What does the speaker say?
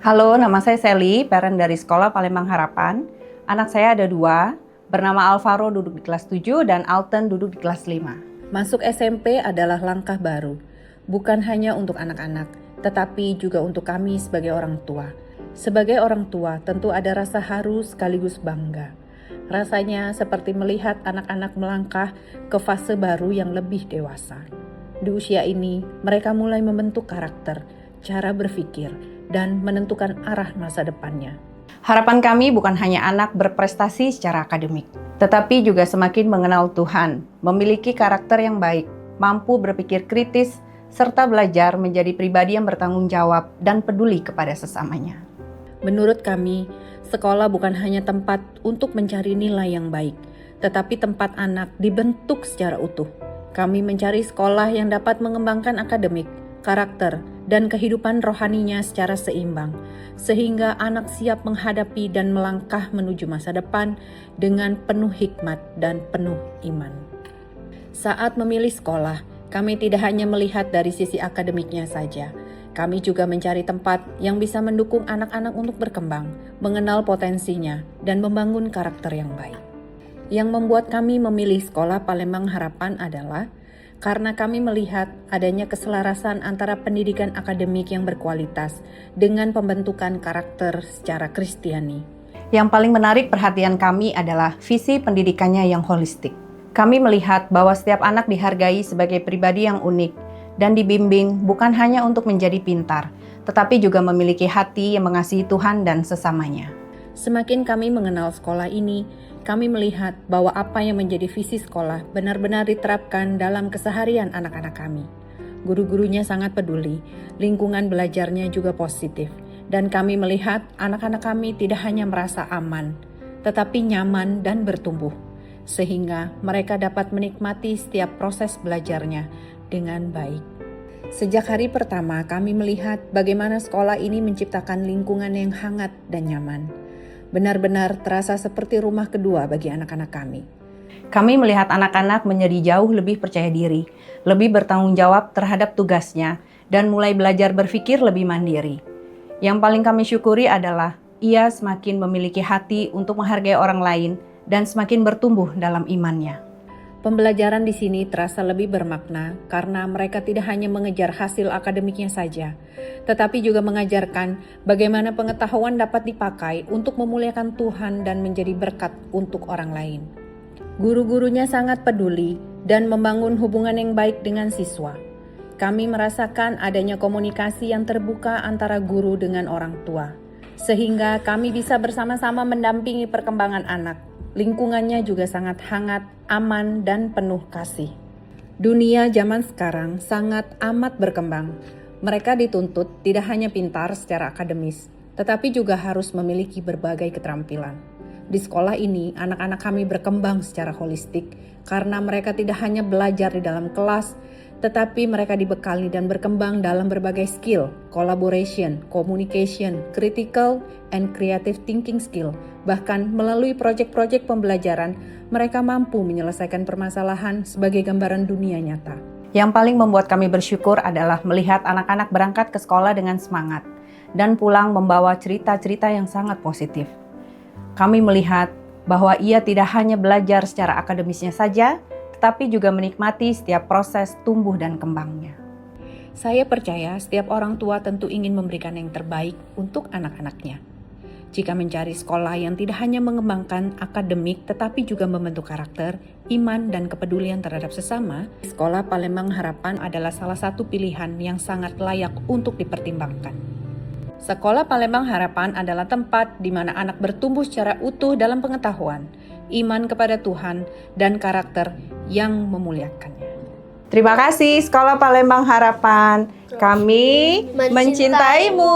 Halo, nama saya Sally, parent dari Sekolah Palembang Harapan. Anak saya ada 2, bernama Alvaro duduk di kelas 7 dan Alton duduk di kelas 5. Masuk SMP adalah langkah baru, bukan hanya untuk anak-anak, tetapi juga untuk kami sebagai orang tua. Sebagai orang tua, tentu ada rasa haru sekaligus bangga. Rasanya seperti melihat anak-anak melangkah ke fase baru yang lebih dewasa. Di usia ini, mereka mulai membentuk karakter, cara berpikir, dan menentukan arah masa depannya. Harapan kami bukan hanya anak berprestasi secara akademik, tetapi juga semakin mengenal Tuhan, memiliki karakter yang baik, mampu berpikir kritis, serta belajar menjadi pribadi yang bertanggung jawab dan peduli kepada sesamanya. Menurut kami, sekolah bukan hanya tempat untuk mencari nilai yang baik, tetapi tempat anak dibentuk secara utuh. Kami mencari sekolah yang dapat mengembangkan akademik, karakter, dan kehidupan rohaninya secara seimbang, sehingga anak siap menghadapi dan melangkah menuju masa depan dengan penuh hikmat dan penuh iman. Saat memilih sekolah, kami tidak hanya melihat dari sisi akademiknya saja. Kami juga mencari tempat yang bisa mendukung anak-anak untuk berkembang, mengenal potensinya, dan membangun karakter yang baik. Yang membuat kami memilih Sekolah Palembang Harapan adalah karena kami melihat adanya keselarasan antara pendidikan akademik yang berkualitas dengan pembentukan karakter secara Kristiani. Yang paling menarik perhatian kami adalah visi pendidikannya yang holistik. Kami melihat bahwa setiap anak dihargai sebagai pribadi yang unik dan dibimbing bukan hanya untuk menjadi pintar, tetapi juga memiliki hati yang mengasihi Tuhan dan sesamanya. Semakin kami mengenal sekolah ini, kami melihat bahwa apa yang menjadi visi sekolah benar-benar diterapkan dalam keseharian anak-anak kami. Guru-gurunya sangat peduli, lingkungan belajarnya juga positif, dan kami melihat anak-anak kami tidak hanya merasa aman, tetapi nyaman dan bertumbuh, sehingga mereka dapat menikmati setiap proses belajarnya dengan baik. Sejak hari pertama, kami melihat bagaimana sekolah ini menciptakan lingkungan yang hangat dan nyaman. Benar-benar terasa seperti rumah kedua bagi anak-anak kami. Kami melihat anak-anak menjadi jauh lebih percaya diri, lebih bertanggung jawab terhadap tugasnya, dan mulai belajar berpikir lebih mandiri. Yang paling kami syukuri adalah ia semakin memiliki hati untuk menghargai orang lain dan semakin bertumbuh dalam imannya. Pembelajaran di sini terasa lebih bermakna karena mereka tidak hanya mengejar hasil akademiknya saja, tetapi juga mengajarkan bagaimana pengetahuan dapat dipakai untuk memuliakan Tuhan dan menjadi berkat untuk orang lain. Guru-gurunya sangat peduli dan membangun hubungan yang baik dengan siswa. Kami merasakan adanya komunikasi yang terbuka antara guru dengan orang tua, sehingga kami bisa bersama-sama mendampingi perkembangan anak. Lingkungannya juga sangat hangat, aman, dan penuh kasih. Dunia zaman sekarang sangat amat berkembang. Mereka dituntut tidak hanya pintar secara akademis, tetapi juga harus memiliki berbagai keterampilan. Di sekolah ini, anak-anak kami berkembang secara holistik karena mereka tidak hanya belajar di dalam kelas, tetapi mereka dibekali dan berkembang dalam berbagai skill, collaboration, communication, critical, and creative thinking skill. Bahkan melalui proyek-proyek pembelajaran, mereka mampu menyelesaikan permasalahan sebagai gambaran dunia nyata. Yang paling membuat kami bersyukur adalah melihat anak-anak berangkat ke sekolah dengan semangat dan pulang membawa cerita-cerita yang sangat positif. Kami melihat bahwa ia tidak hanya belajar secara akademisnya saja, tetapi juga menikmati setiap proses tumbuh dan kembangnya. Saya percaya setiap orang tua tentu ingin memberikan yang terbaik untuk anak-anaknya. Jika mencari sekolah yang tidak hanya mengembangkan akademik tetapi juga membentuk karakter, iman, dan kepedulian terhadap sesama, Sekolah Palembang Harapan adalah salah satu pilihan yang sangat layak untuk dipertimbangkan. Sekolah Palembang Harapan adalah tempat di mana anak bertumbuh secara utuh dalam pengetahuan, iman kepada Tuhan, dan karakter yang memuliakannya. Terima kasih Sekolah Palembang Harapan. Kami mencintaimu.